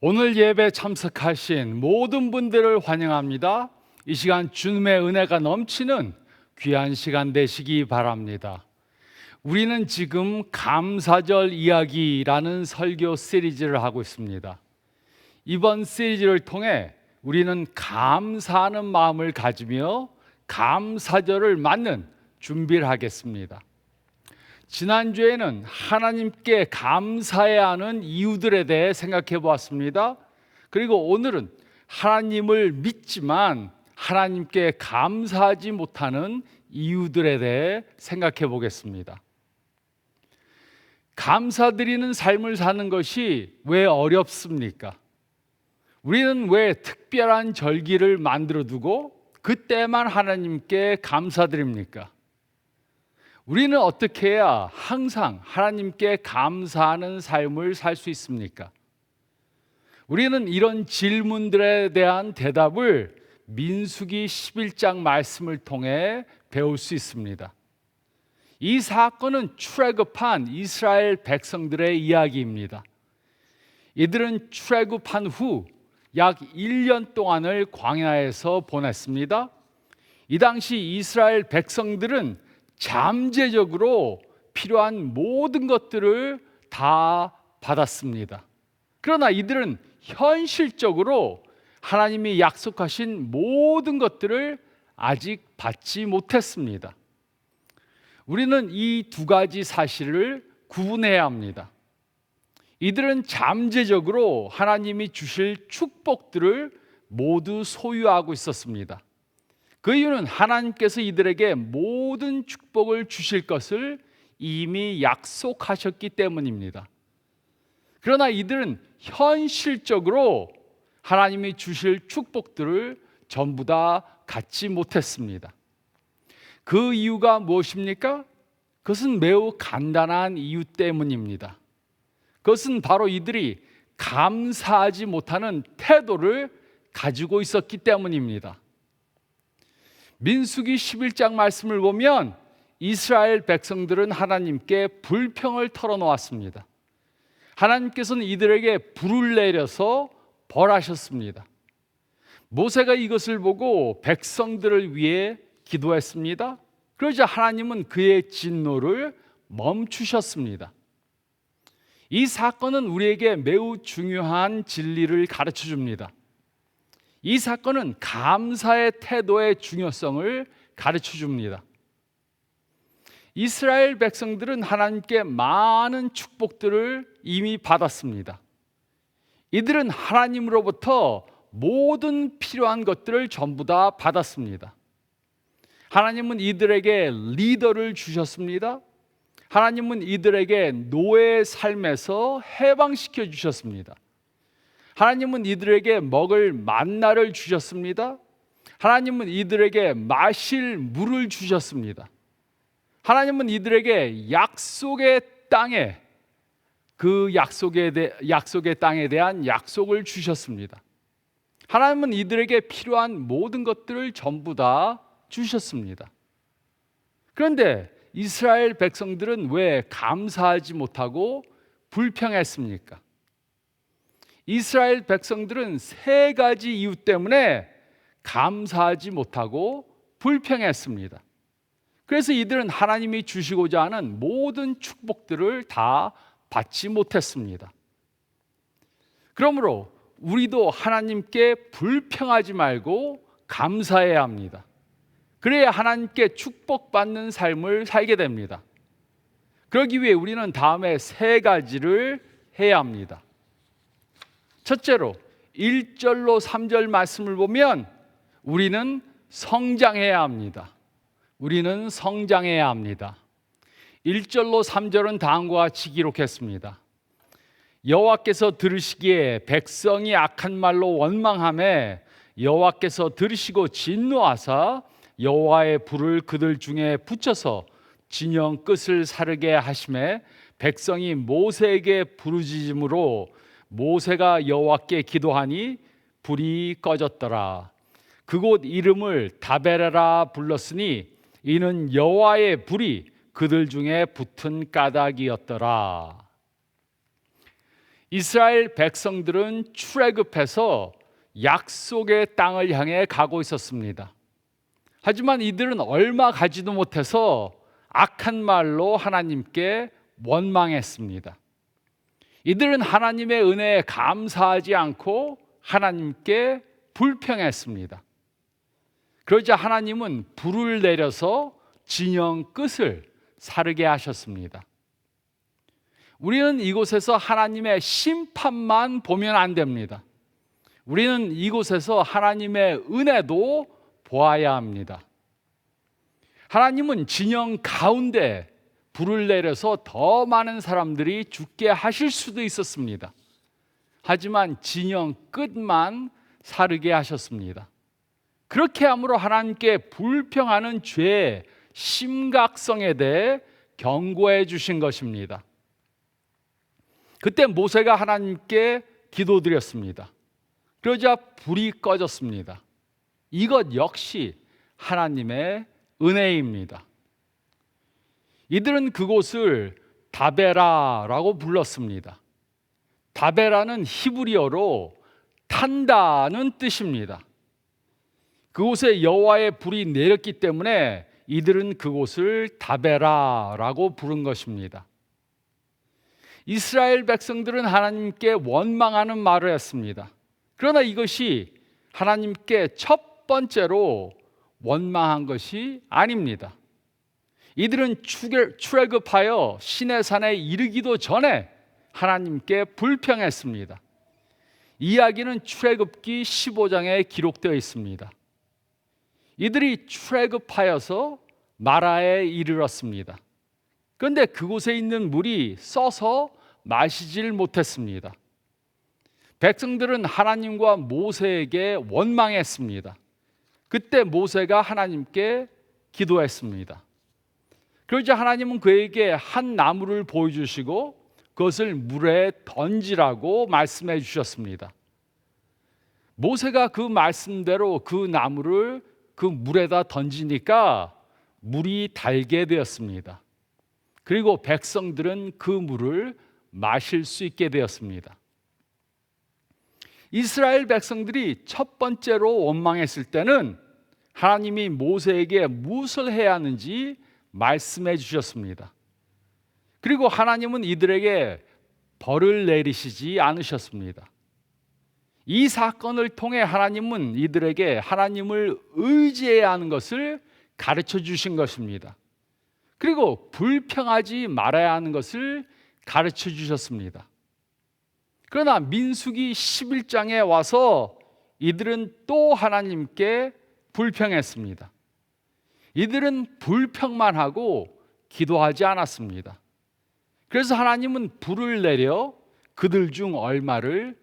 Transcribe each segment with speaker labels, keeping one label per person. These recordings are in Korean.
Speaker 1: 오늘 예배 참석하신 모든 분들을 환영합니다. 이 시간 주님의 은혜가 넘치는 귀한 시간 되시기 바랍니다. 우리는 지금 감사절 이야기라는 설교 시리즈를 하고 있습니다. 이번 시리즈를 통해 우리는 감사하는 마음을 가지며 감사절을 맞는 준비를 하겠습니다. 지난주에는 하나님께 감사해야 하는 이유들에 대해 생각해 보았습니다. 그리고 오늘은 하나님을 믿지만 하나님께 감사하지 못하는 이유들에 대해 생각해 보겠습니다. 감사드리는 삶을 사는 것이 왜 어렵습니까? 우리는 왜 특별한 절기를 만들어 두고 그때만 하나님께 감사드립니까? 우리는 어떻게 해야 항상 하나님께 감사하는 삶을 살 수 있습니까? 우리는 이런 질문들에 대한 대답을 민수기 11장 말씀을 통해 배울 수 있습니다. 이 사건은 출애굽한 이스라엘 백성들의 이야기입니다. 이들은 출애굽한 후 약 1년 동안을 광야에서 보냈습니다. 이 당시 이스라엘 백성들은 잠재적으로 필요한 모든 것들을 다 받았습니다. 그러나 이들은 현실적으로 하나님이 약속하신 모든 것들을 아직 받지 못했습니다. 우리는 이 두 가지 사실을 구분해야 합니다. 이들은 잠재적으로 하나님이 주실 축복들을 모두 소유하고 있었습니다. 그 이유는 하나님께서 이들에게 모든 축복을 주실 것을 이미 약속하셨기 때문입니다. 그러나 이들은 현실적으로 하나님이 주실 축복들을 전부 다 갖지 못했습니다. 그 이유가 무엇입니까? 그것은 매우 간단한 이유 때문입니다. 그것은 바로 이들이 감사하지 못하는 태도를 가지고 있었기 때문입니다. 민수기 11장 말씀을 보면 이스라엘 백성들은 하나님께 불평을 털어놓았습니다. 하나님께서는 이들에게 불을 내려서 벌하셨습니다. 모세가 이것을 보고 백성들을 위해 기도했습니다. 그러자 하나님은 그의 진노를 멈추셨습니다. 이 사건은 우리에게 매우 중요한 진리를 가르쳐 줍니다. 이 사건은 감사의 태도의 중요성을 가르쳐 줍니다. 이스라엘 백성들은 하나님께 많은 축복들을 이미 받았습니다. 이들은 하나님으로부터 모든 필요한 것들을 전부 다 받았습니다. 하나님은 이들에게 리더를 주셨습니다. 하나님은 이들에게 노예의 삶에서 해방시켜 주셨습니다. 하나님은 이들에게 먹을 만나를 주셨습니다. 하나님은 이들에게 마실 물을 주셨습니다. 하나님은 이들에게 약속의 땅에 그 약속의 땅에 대한 약속을 주셨습니다. 하나님은 이들에게 필요한 모든 것들을 전부 다 주셨습니다. 그런데 이스라엘 백성들은 왜 감사하지 못하고 불평했습니까? 이스라엘 백성들은 세 가지 이유 때문에 감사하지 못하고 불평했습니다. 그래서 이들은 하나님이 주시고자 하는 모든 축복들을 다 받지 못했습니다. 그러므로 우리도 하나님께 불평하지 말고 감사해야 합니다. 그래야 하나님께 축복받는 삶을 살게 됩니다. 그러기 위해 우리는 다음에 세 가지를 해야 합니다. 첫째로 1절로 3절 말씀을 보면 우리는 성장해야 합니다. 우리는 성장해야 합니다. 1절로 3절은 다음과 같이 기록했습니다. 여호와께서 들으시기에 백성이 악한 말로 원망하매 여호와께서 들으시고 진노하사 여호와의 불을 그들 중에 붙여서 진영 끝을 사르게 하시매 백성이 모세에게 부르짖음으로 모세가 여호와께 기도하니 불이 꺼졌더라. 그곳 이름을 다베라라 불렀으니 이는 여호와의 불이 그들 중에 붙은 까닭이었더라. 이스라엘 백성들은 출애굽해서 약속의 땅을 향해 가고 있었습니다. 하지만 이들은 얼마 가지도 못해서 악한 말로 하나님께 원망했습니다. 이들은 하나님의 은혜에 감사하지 않고 하나님께 불평했습니다. 그러자 하나님은 불을 내려서 진영 끝을 사르게 하셨습니다. 우리는 이곳에서 하나님의 심판만 보면 안 됩니다. 우리는 이곳에서 하나님의 은혜도 보아야 합니다. 하나님은 진영 가운데 불을 내려서 더 많은 사람들이 죽게 하실 수도 있었습니다. 하지만 진영 끝만 사르게 하셨습니다. 그렇게 함으로 하나님께 불평하는 죄의 심각성에 대해 경고해 주신 것입니다. 그때 모세가 하나님께 기도드렸습니다. 그러자 불이 꺼졌습니다. 이것 역시 하나님의 은혜입니다. 이들은 그곳을 다베라라고 불렀습니다. 다베라는 히브리어로 탄다는 뜻입니다. 그곳에 여호와의 불이 내렸기 때문에 이들은 그곳을 다베라라고 부른 것입니다. 이스라엘 백성들은 하나님께 원망하는 말을 했습니다. 그러나 이것이 하나님께 첫 번째로 원망한 것이 아닙니다. 이들은 출애굽하여 시내산에 이르기도 전에 하나님께 불평했습니다. 이야기는 출애굽기 15장에 기록되어 있습니다. 이들이 출애굽하여서 마라에 이르렀습니다. 그런데 그곳에 있는 물이 써서 마시질 못했습니다. 백성들은 하나님과 모세에게 원망했습니다. 그때 모세가 하나님께 기도했습니다. 그러자 하나님은 그에게 한 나무를 보여주시고 그것을 물에 던지라고 말씀해 주셨습니다. 모세가 그 말씀대로 그 나무를 그 물에다 던지니까 물이 달게 되었습니다. 그리고 백성들은 그 물을 마실 수 있게 되었습니다. 이스라엘 백성들이 첫 번째로 원망했을 때는 하나님이 모세에게 무엇을 해야 하는지 말씀해 주셨습니다. 그리고 하나님은 이들에게 벌을 내리시지 않으셨습니다. 이 사건을 통해 하나님은 이들에게 하나님을 의지해야 하는 것을 가르쳐 주신 것입니다. 그리고 불평하지 말아야 하는 것을 가르쳐 주셨습니다. 그러나 민수기 11장에 와서 이들은 또 하나님께 불평했습니다. 이들은 불평만 하고 기도하지 않았습니다. 그래서 하나님은 불을 내려 그들 중 얼마를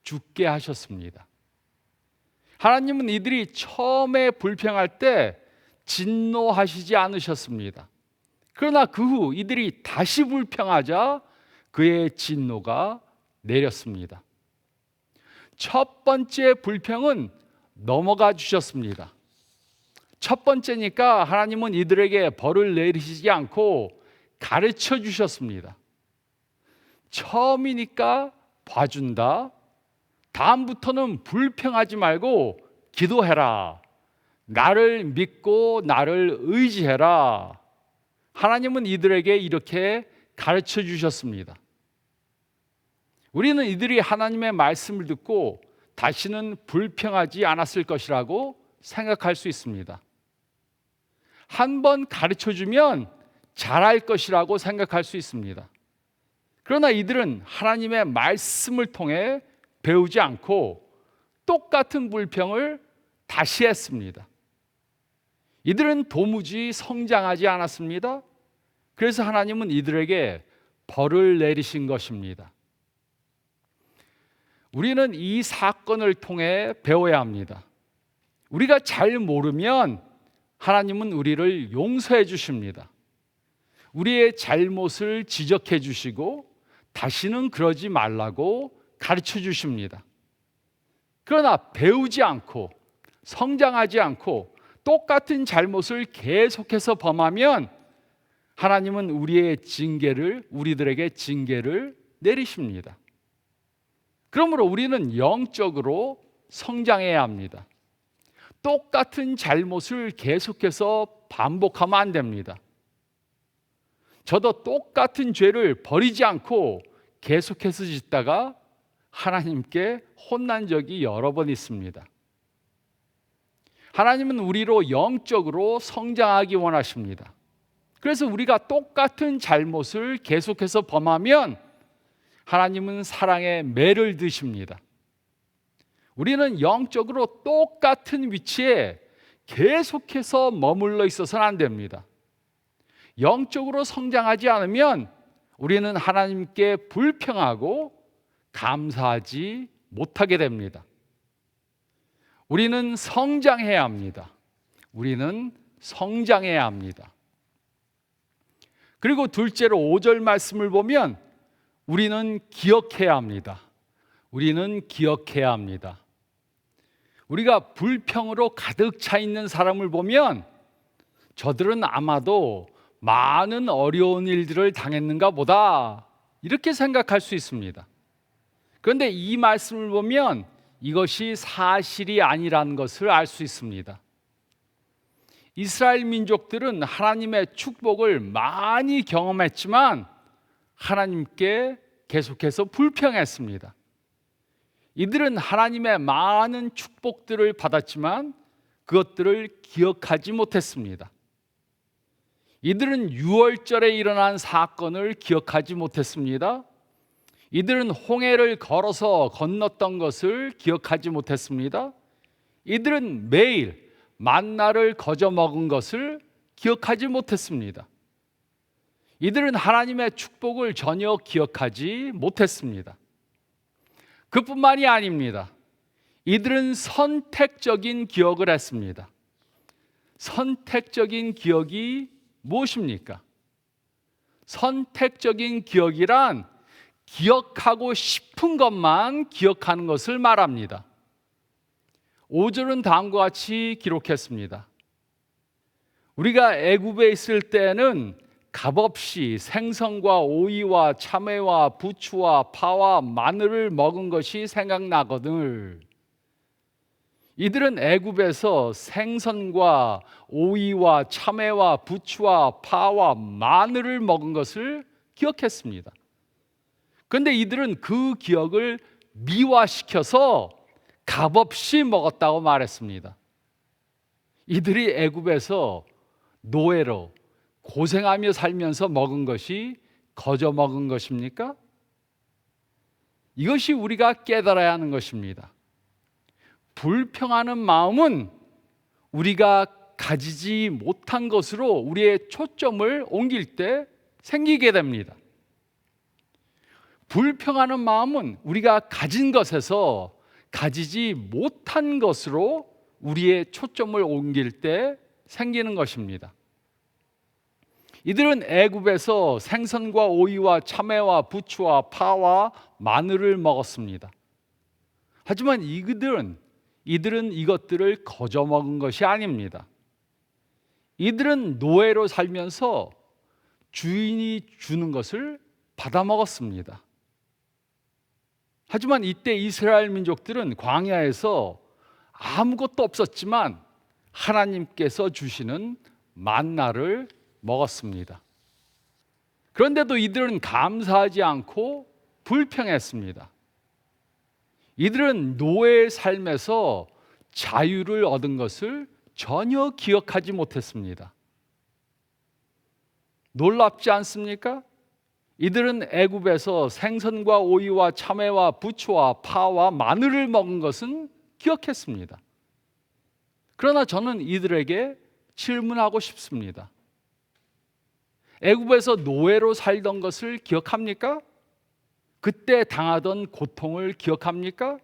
Speaker 1: 죽게 하셨습니다. 하나님은 이들이 처음에 불평할 때 진노하시지 않으셨습니다. 그러나 그 후 이들이 다시 불평하자 그의 진노가 내렸습니다. 첫 번째 불평은 넘어가 주셨습니다. 첫 번째니까 하나님은 이들에게 벌을 내리시지 않고 가르쳐 주셨습니다. 처음이니까 봐준다. 다음부터는 불평하지 말고 기도해라. 나를 믿고 나를 의지해라. 하나님은 이들에게 이렇게 가르쳐 주셨습니다. 우리는 이들이 하나님의 말씀을 듣고 다시는 불평하지 않았을 것이라고 생각할 수 있습니다. 한 번 가르쳐 주면 잘할 것이라고 생각할 수 있습니다. 그러나 이들은 하나님의 말씀을 통해 배우지 않고 똑같은 불평을 다시 했습니다. 이들은 도무지 성장하지 않았습니다. 그래서 하나님은 이들에게 벌을 내리신 것입니다. 우리는 이 사건을 통해 배워야 합니다. 우리가 잘 모르면 하나님은 우리를 용서해 주십니다. 우리의 잘못을 지적해 주시고 다시는 그러지 말라고 가르쳐 주십니다. 그러나 배우지 않고 성장하지 않고 똑같은 잘못을 계속해서 범하면 하나님은 우리들에게 징계를 내리십니다. 그러므로 우리는 영적으로 성장해야 합니다. 똑같은 잘못을 계속해서 반복하면 안 됩니다. 저도 똑같은 죄를 버리지 않고 계속해서 짓다가 하나님께 혼난 적이 여러 번 있습니다. 하나님은 우리로 영적으로 성장하기 원하십니다. 그래서 우리가 똑같은 잘못을 계속해서 범하면 하나님은 사랑의 매를 드십니다. 우리는 영적으로 똑같은 위치에 계속해서 머물러 있어서는 안 됩니다. 영적으로 성장하지 않으면 우리는 하나님께 불평하고 감사하지 못하게 됩니다. 우리는 성장해야 합니다. 우리는 성장해야 합니다. 그리고 둘째로 5절 말씀을 보면 우리는 기억해야 합니다. 우리는 기억해야 합니다. 우리가 불평으로 가득 차 있는 사람을 보면 저들은 아마도 많은 어려운 일들을 당했는가 보다 이렇게 생각할 수 있습니다. 그런데 이 말씀을 보면 이것이 사실이 아니라는 것을 알 수 있습니다. 이스라엘 민족들은 하나님의 축복을 많이 경험했지만 하나님께 계속해서 불평했습니다. 이들은 하나님의 많은 축복들을 받았지만 그것들을 기억하지 못했습니다. 이들은 유월절에 일어난 사건을 기억하지 못했습니다. 이들은 홍해를 걸어서 건넜던 것을 기억하지 못했습니다. 이들은 매일 만나를 거저 먹은 것을 기억하지 못했습니다. 이들은 하나님의 축복을 전혀 기억하지 못했습니다. 그뿐만이 아닙니다. 이들은 선택적인 기억을 했습니다. 선택적인 기억이 무엇입니까? 선택적인 기억이란 기억하고 싶은 것만 기억하는 것을 말합니다. 5절은 다음과 같이 기록했습니다. 우리가 애굽에 있을 때는 값없이 생선과 오이와 참외와 부추와 파와 마늘을 먹은 것이 생각나거늘 이들은 애굽에서 생선과 오이와 참외와 부추와 파와 마늘을 먹은 것을 기억했습니다. 그런데 이들은 그 기억을 미화시켜서 값없이 먹었다고 말했습니다. 이들이 애굽에서 노예로 고생하며 살면서 먹은 것이 거저 먹은 것입니까? 이것이 우리가 깨달아야 하는 것입니다. 불평하는 마음은 우리가 가지지 못한 것으로 우리의 초점을 옮길 때 생기게 됩니다. 불평하는 마음은 우리가 가진 것에서 가지지 못한 것으로 우리의 초점을 옮길 때 생기는 것입니다. 이들은 애굽에서 생선과 오이와 참외와 부추와 파와 마늘을 먹었습니다. 하지만 이들은 이것들을 거저 먹은 것이 아닙니다. 이들은 노예로 살면서 주인이 주는 것을 받아 먹었습니다. 하지만 이때 이스라엘 민족들은 광야에서 아무것도 없었지만 하나님께서 주시는 만나를 먹었습니다. 그런데도 이들은 감사하지 않고 불평했습니다. 이들은 노예의 삶에서 자유를 얻은 것을 전혀 기억하지 못했습니다. 놀랍지 않습니까? 이들은 애굽에서 생선과 오이와 참외와 부추와 파와 마늘을 먹은 것은 기억했습니다. 그러나 저는 이들에게 질문하고 싶습니다. 애굽에서 노예로 살던 것을 기억합니까? 그때 당하던 고통을 기억합니까?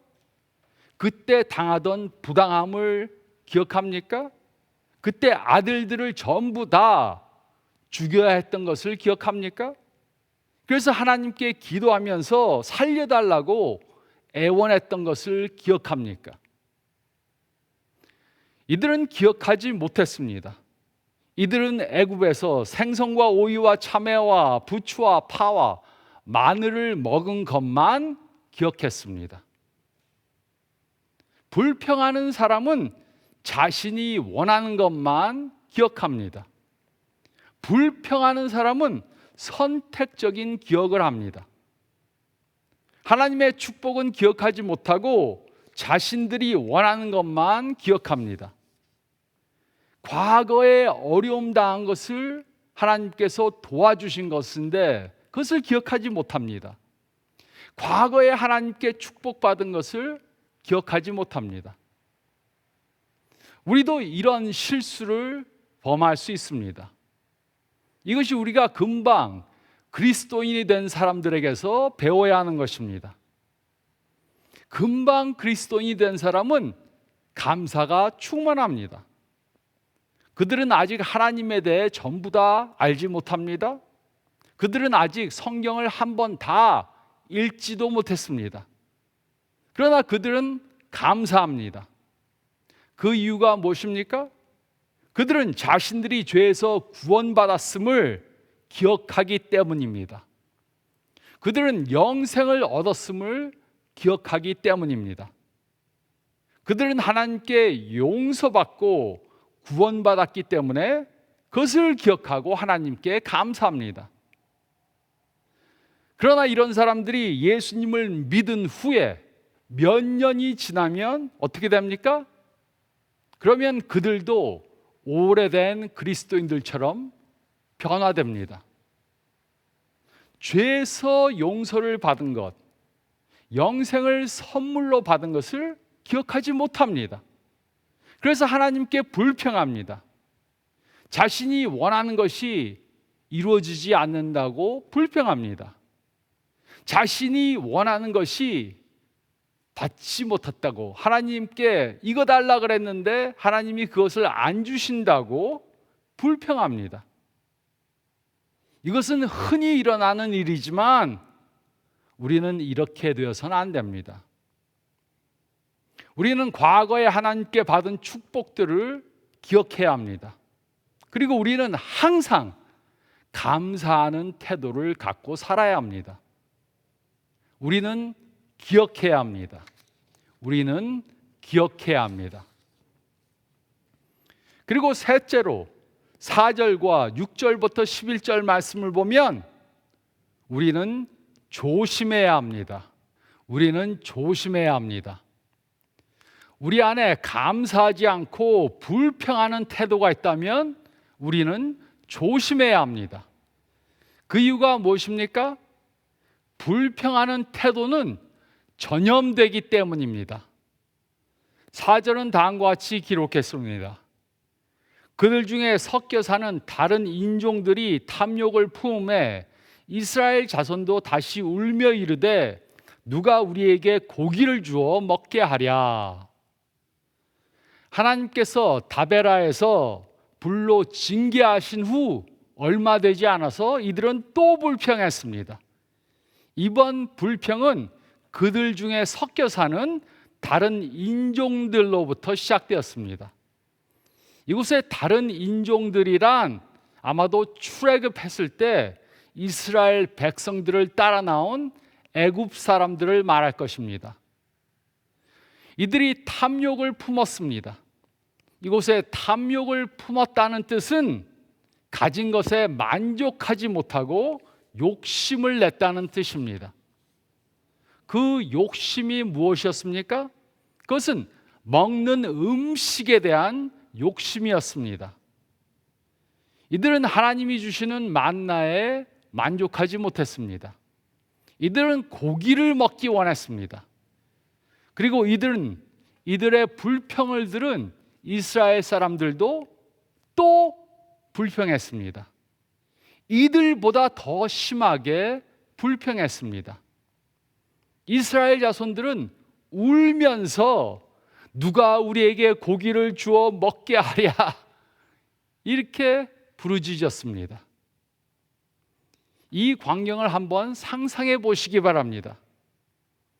Speaker 1: 그때 당하던 부당함을 기억합니까? 그때 아들들을 전부 다 죽여야 했던 것을 기억합니까? 그래서 하나님께 기도하면서 살려달라고 애원했던 것을 기억합니까? 이들은 기억하지 못했습니다. 이들은 애굽에서 생선과 오이와 참외와 부추와 파와 마늘을 먹은 것만 기억했습니다. 불평하는 사람은 자신이 원하는 것만 기억합니다. 불평하는 사람은 선택적인 기억을 합니다. 하나님의 축복은 기억하지 못하고 자신들이 원하는 것만 기억합니다. 과거에 어려움 당한 것을 하나님께서 도와주신 것인데 그것을 기억하지 못합니다. 과거에 하나님께 축복받은 것을 기억하지 못합니다. 우리도 이런 실수를 범할 수 있습니다. 이것이 우리가 금방 그리스도인이 된 사람들에게서 배워야 하는 것입니다. 금방 그리스도인이 된 사람은 감사가 충만합니다. 그들은 아직 하나님에 대해 전부 다 알지 못합니다. 그들은 아직 성경을 한 번 다 읽지도 못했습니다. 그러나 그들은 감사합니다. 그 이유가 무엇입니까? 그들은 자신들이 죄에서 구원받았음을 기억하기 때문입니다. 그들은 영생을 얻었음을 기억하기 때문입니다. 그들은 하나님께 용서받고 구원받았기 때문에 그것을 기억하고 하나님께 감사합니다. 그러나 이런 사람들이 예수님을 믿은 후에 몇 년이 지나면 어떻게 됩니까? 그러면 그들도 오래된 그리스도인들처럼 변화됩니다. 죄에서 용서를 받은 것, 영생을 선물로 받은 것을 기억하지 못합니다. 그래서 하나님께 불평합니다. 자신이 원하는 것이 이루어지지 않는다고 불평합니다. 자신이 원하는 것이 받지 못했다고, 하나님께 이거 달라 그랬는데 하나님이 그것을 안 주신다고 불평합니다. 이것은 흔히 일어나는 일이지만 우리는 이렇게 되어서는 안 됩니다. 우리는 과거에 하나님께 받은 축복들을 기억해야 합니다. 그리고 우리는 항상 감사하는 태도를 갖고 살아야 합니다. 우리는 기억해야 합니다. 우리는 기억해야 합니다. 그리고 셋째로 4절과 6절부터 11절 말씀을 보면 우리는 조심해야 합니다. 우리는 조심해야 합니다. 우리 안에 감사하지 않고 불평하는 태도가 있다면 우리는 조심해야 합니다. 그 이유가 무엇입니까? 불평하는 태도는 전염되기 때문입니다. 4절은 다음과 같이 기록했습니다. 그들 중에 섞여 사는 다른 인종들이 탐욕을 품에 이스라엘 자손도 다시 울며 이르되 누가 우리에게 고기를 주어 먹게 하랴. 하나님께서 다베라에서 불로 징계하신 후 얼마 되지 않아서 이들은 또 불평했습니다. 이번 불평은 그들 중에 섞여 사는 다른 인종들로부터 시작되었습니다. 이곳에 다른 인종들이란 아마도 출애굽했을 때 이스라엘 백성들을 따라 나온 애굽 사람들을 말할 것입니다. 이들이 탐욕을 품었습니다. 이곳에 탐욕을 품었다는 뜻은 가진 것에 만족하지 못하고 욕심을 냈다는 뜻입니다. 그 욕심이 무엇이었습니까? 그것은 먹는 음식에 대한 욕심이었습니다. 이들은 하나님이 주시는 만나에 만족하지 못했습니다. 이들은 고기를 먹기 원했습니다. 그리고 이들의 불평을 들은 이스라엘 사람들도 또 불평했습니다. 이들보다 더 심하게 불평했습니다. 이스라엘 자손들은 울면서 누가 우리에게 고기를 주어 먹게 하랴 이렇게 부르짖었습니다. 이 광경을 한번 상상해 보시기 바랍니다.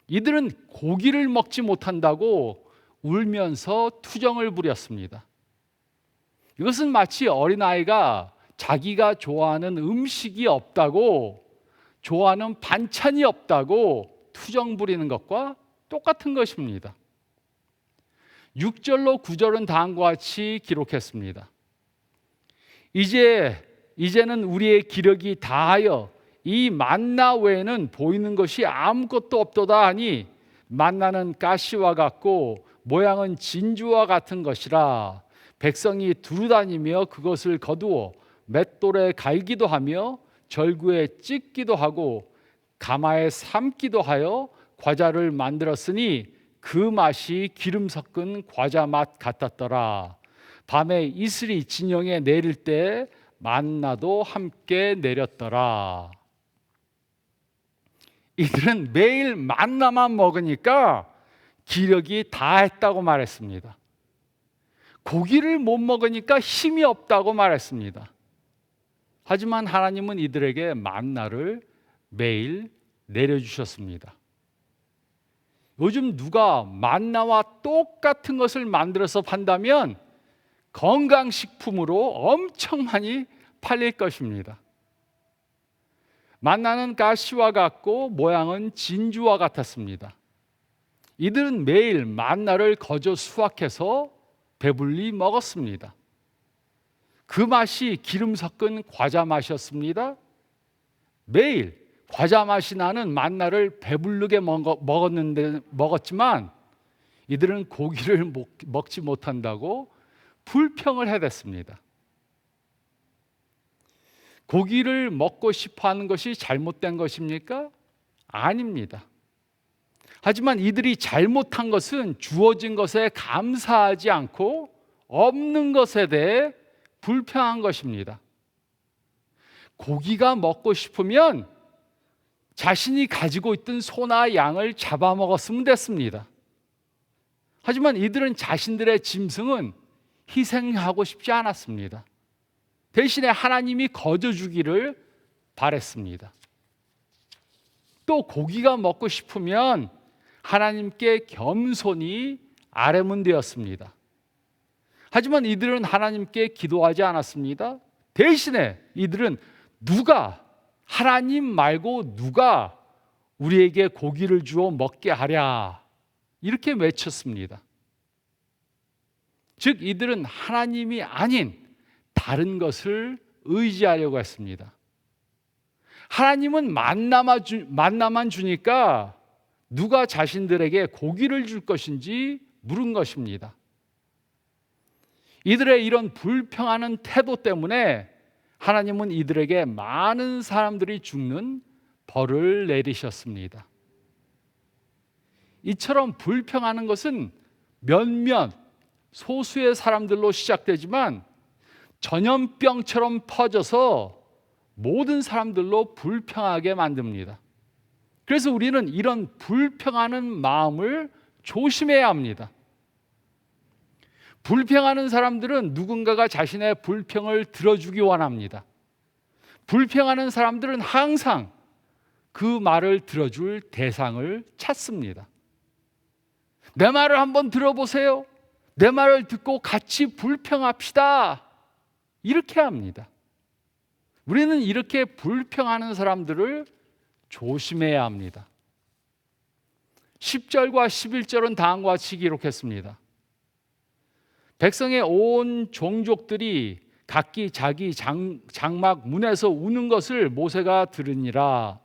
Speaker 1: 이들은 고기를 먹지 못한다고 울면서 투정을 부렸습니다. 이것은 마치 어린아이가 자기가 좋아하는 음식이 없다고, 좋아하는 반찬이 없다고 투정 부리는 것과 똑같은 것입니다. 6절로 9절은 다음과 같이 기록했습니다. 이제는 우리의 기력이 다하여 이 만나 외에는 보이는 것이 아무것도 없도다 하니 만나는 가시와 같고 모양은 진주와 같은 것이라 백성이 두루다니며 그것을 거두어 맷돌에 갈기도 하며 절구에 찢기도 하고 가마에 삶기도 하여 과자를 만들었으니 그 맛이 기름 섞은 과자 맛 같았더라. 밤에 이슬이 진영에 내릴 때 만나도 함께 내렸더라. 이들은 매일 만나만 먹으니까 기력이 다했다고 말했습니다. 고기를 못 먹으니까 힘이 없다고 말했습니다. 하지만 하나님은 이들에게 만나를 매일 내려주셨습니다. 요즘 누가 만나와 똑같은 것을 만들어서 판다면 건강식품으로 엄청 많이 팔릴 것입니다. 만나는 가시와 같고 모양은 진주와 같았습니다. 이들은 매일 만나를 거저 수확해서 배불리 먹었습니다. 그 맛이 기름 섞은 과자 맛이었습니다. 매일 과자 맛이 나는 만나를 배부르게 먹었지만 이들은 고기를 먹지 못한다고 불평을 해댔습니다. 고기를 먹고 싶어 하는 것이 잘못된 것입니까? 아닙니다. 하지만 이들이 잘못한 것은 주어진 것에 감사하지 않고 없는 것에 대해 불평한 것입니다. 고기가 먹고 싶으면 자신이 가지고 있던 소나 양을 잡아먹었으면 됐습니다. 하지만 이들은 자신들의 짐승은 희생하고 싶지 않았습니다. 대신에 하나님이 거저 주기를 바랬습니다. 또 고기가 먹고 싶으면 하나님께 겸손히 아뢰문되었습니다. 하지만 이들은 하나님께 기도하지 않았습니다. 대신에 이들은 하나님 말고 누가 우리에게 고기를 주어 먹게 하랴 이렇게 외쳤습니다. 즉 이들은 하나님이 아닌 다른 것을 의지하려고 했습니다. 하나님은 만나만 주니까 누가 자신들에게 고기를 줄 것인지 물은 것입니다. 이들의 이런 불평하는 태도 때문에 하나님은 이들에게 많은 사람들이 죽는 벌을 내리셨습니다. 이처럼 불평하는 것은 몇몇 소수의 사람들로 시작되지만 전염병처럼 퍼져서 모든 사람들로 불평하게 만듭니다. 그래서 우리는 이런 불평하는 마음을 조심해야 합니다. 불평하는 사람들은 누군가가 자신의 불평을 들어주기 원합니다. 불평하는 사람들은 항상 그 말을 들어줄 대상을 찾습니다. 내 말을 한번 들어보세요. 내 말을 듣고 같이 불평합시다. 이렇게 합니다. 우리는 이렇게 불평하는 사람들을 조심해야 합니다. 10절과 11절은 다음과 같이 기록했습니다. 백성의 온 종족들이 각기 자기 장막 문에서 우는 것을 모세가 들으니라.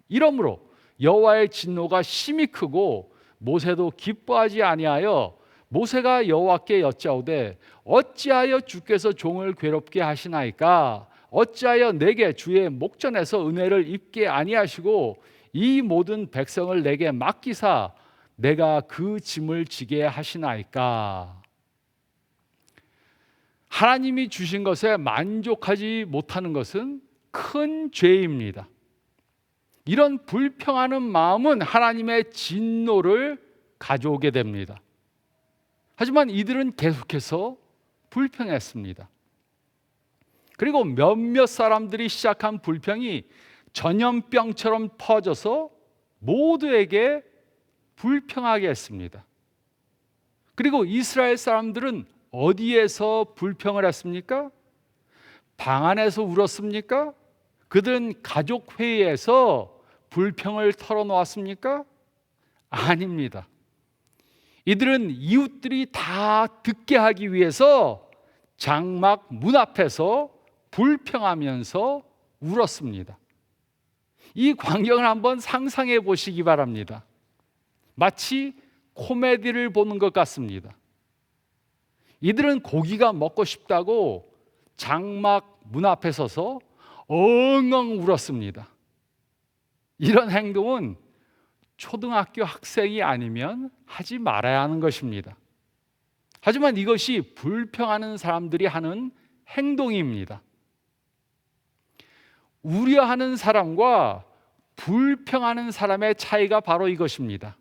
Speaker 1: 이러므로 여호와의 진노가 심히 크고 모세도 기뻐하지 아니하여 모세가 여호와께 여짜오되 어찌하여 주께서 종을 괴롭게 하시나이까? 어찌하여 내게 주의 목전에서 은혜를 입게 아니하시고 이 모든 백성을 내게 맡기사 내가 그 짐을 지게 하시나이까? 하나님이 주신 것에 만족하지 못하는 것은 큰 죄입니다. 이런 불평하는 마음은 하나님의 진노를 가져오게 됩니다. 하지만 이들은 계속해서 불평했습니다. 그리고 몇몇 사람들이 시작한 불평이 전염병처럼 퍼져서 모두에게 불평하게 했습니다. 그리고 이스라엘 사람들은 어디에서 불평을 했습니까? 방 안에서 울었습니까? 그들은 가족 회의에서 불평을 털어놓았습니까? 아닙니다. 이들은 이웃들이 다 듣게 하기 위해서 장막 문 앞에서 불평하면서 울었습니다. 이 광경을 한번 상상해 보시기 바랍니다. 마치 코미디를 보는 것 같습니다. 이들은 고기가 먹고 싶다고 장막 문 앞에 서서 엉엉 울었습니다. 이런 행동은 초등학교 학생이 아니면 하지 말아야 하는 것입니다. 하지만 이것이 불평하는 사람들이 하는 행동입니다. 우려하는 사람과 불평하는 사람의 차이가 바로 이것입니다.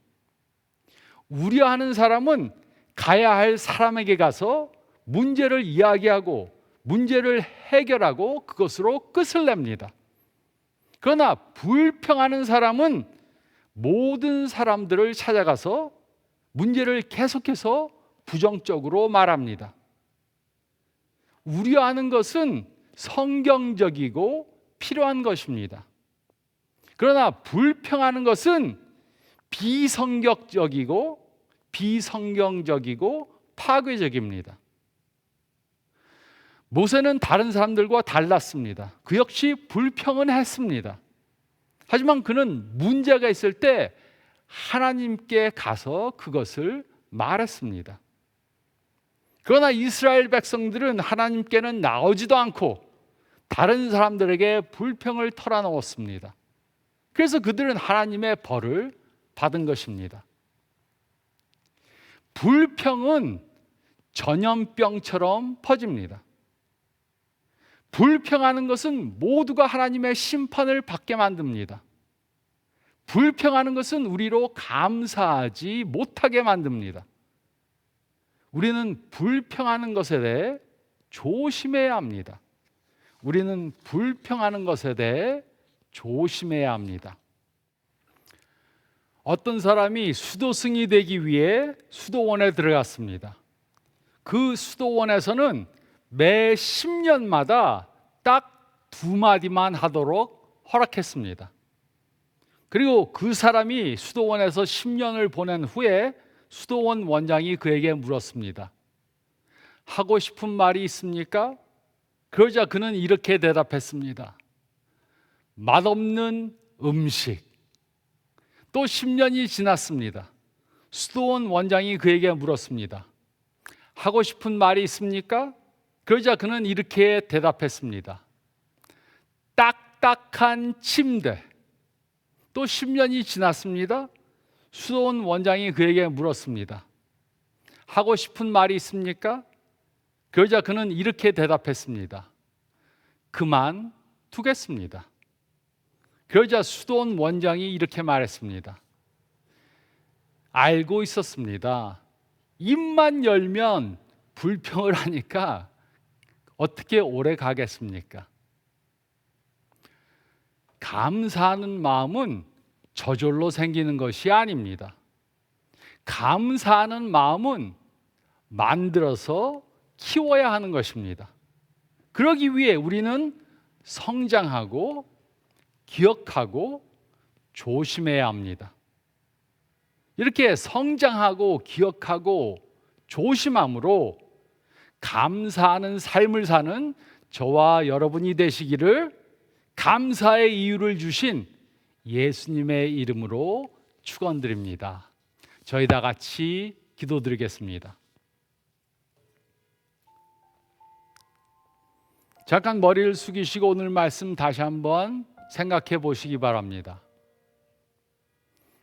Speaker 1: 우려하는 사람은 가야 할 사람에게 가서 문제를 이야기하고 문제를 해결하고 그것으로 끝을 냅니다. 그러나 불평하는 사람은 모든 사람들을 찾아가서 문제를 계속해서 부정적으로 말합니다. 우려하는 것은 성경적이고 필요한 것입니다. 그러나 불평하는 것은 비성경적이고 파괴적입니다. 모세는 다른 사람들과 달랐습니다. 그 역시 불평은 했습니다. 하지만 그는 문제가 있을 때 하나님께 가서 그것을 말했습니다. 그러나 이스라엘 백성들은 하나님께는 나오지도 않고 다른 사람들에게 불평을 털어놓았습니다. 그래서 그들은 하나님의 벌을 받은 것입니다. 불평은 전염병처럼 퍼집니다. 불평하는 것은 모두가 하나님의 심판을 받게 만듭니다. 불평하는 것은 우리로 감사하지 못하게 만듭니다. 우리는 불평하는 것에 대해 조심해야 합니다. 우리는 불평하는 것에 대해 조심해야 합니다. 어떤 사람이 수도승이 되기 위해 수도원에 들어갔습니다. 그 수도원에서는 매 10년마다 딱 2마디만 하도록 허락했습니다. 그리고 그 사람이 수도원에서 10년을 보낸 후에 수도원 원장이 그에게 물었습니다. 하고 싶은 말이 있습니까? 그러자 그는 이렇게 대답했습니다. 맛없는 음식. 또 10년이 지났습니다. 수도원 원장이 그에게 물었습니다. 하고 싶은 말이 있습니까? 그러자 그는 이렇게 대답했습니다. 딱딱한 침대. 또 10년이 지났습니다. 수도원 원장이 그에게 물었습니다. 하고 싶은 말이 있습니까? 그러자 그는 이렇게 대답했습니다. 그만 두겠습니다. 그러자 수도원 원장이 이렇게 말했습니다. 알고 있었습니다. 입만 열면 불평을 하니까 어떻게 오래 가겠습니까? 감사하는 마음은 저절로 생기는 것이 아닙니다. 감사하는 마음은 만들어서 키워야 하는 것입니다. 그러기 위해 우리는 성장하고 기억하고 조심해야 합니다. 이렇게 성장하고 기억하고 조심함으로 감사하는 삶을 사는 저와 여러분이 되시기를 감사의 이유를 주신 예수님의 이름으로 축원드립니다. 저희 다 같이 기도드리겠습니다. 잠깐 머리를 숙이시고 오늘 말씀 다시 한번 생각해 보시기 바랍니다.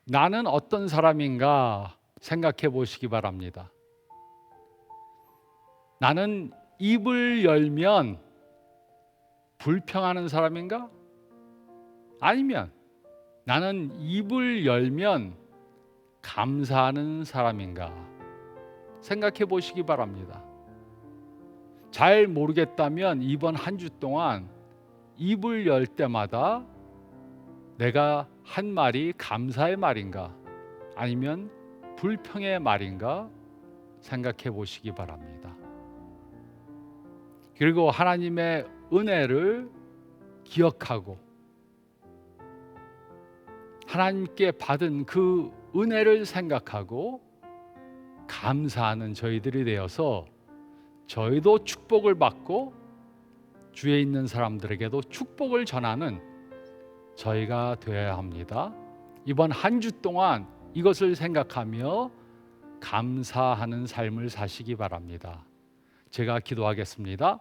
Speaker 1: 나는 어떤 사람인가 생각해 보시기 바랍니다. 나는 입을 열면 불평하는 사람인가? 아니면 나는 입을 열면 감사하는 사람인가? 생각해 보시기 바랍니다. 잘 모르겠다면 이번 한 주 동안 입을 열 때마다 내가 한 말이 감사의 말인가 아니면 불평의 말인가 생각해 보시기 바랍니다. 그리고 하나님의 은혜를 기억하고 하나님께 받은 그 은혜를 생각하고 감사하는 저희들이 되어서 저희도 축복을 받고 주위에 있는 사람들에게도 축복을 전하는 저희가 되어야 합니다. 이번 한 주 동안 이것을 생각하며 감사하는 삶을 사시기 바랍니다. 제가 기도하겠습니다.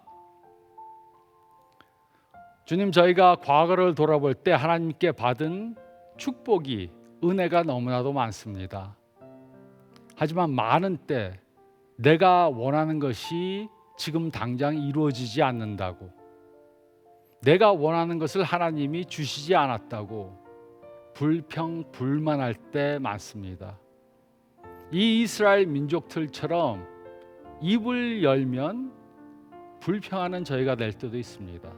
Speaker 1: 주님, 저희가 과거를 돌아볼 때 하나님께 받은 축복이, 은혜가 너무나도 많습니다. 하지만 많은 때 내가 원하는 것이 지금 당장 이루어지지 않는다고, 내가 원하는 것을 하나님이 주시지 않았다고 불평불만할 때 많습니다. 이 이스라엘 민족들처럼 입을 열면 불평하는 저희가 될 때도 있습니다.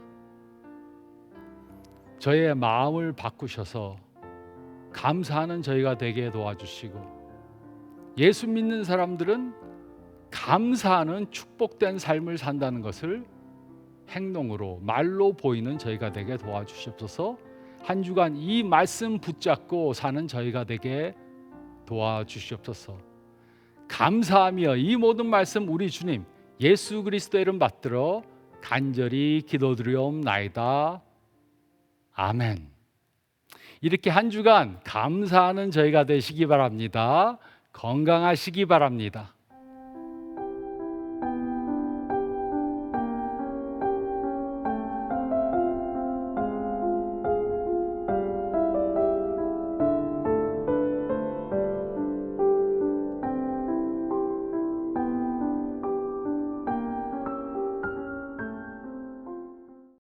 Speaker 1: 저희의 마음을 바꾸셔서 감사하는 저희가 되게 도와주시고, 예수 믿는 사람들은 감사하는 축복된 삶을 산다는 것을 행동으로, 말로 보이는 저희가 되게 도와주시옵소서. 한 주간 이 말씀 붙잡고 사는 저희가 되게 도와주시옵소서. 감사하며 이 모든 말씀 우리 주님 예수 그리스도의 이름 받들어 간절히 기도드리옵나이다. 아멘. 이렇게 한 주간 감사하는 저희가 되시기 바랍니다. 건강하시기 바랍니다.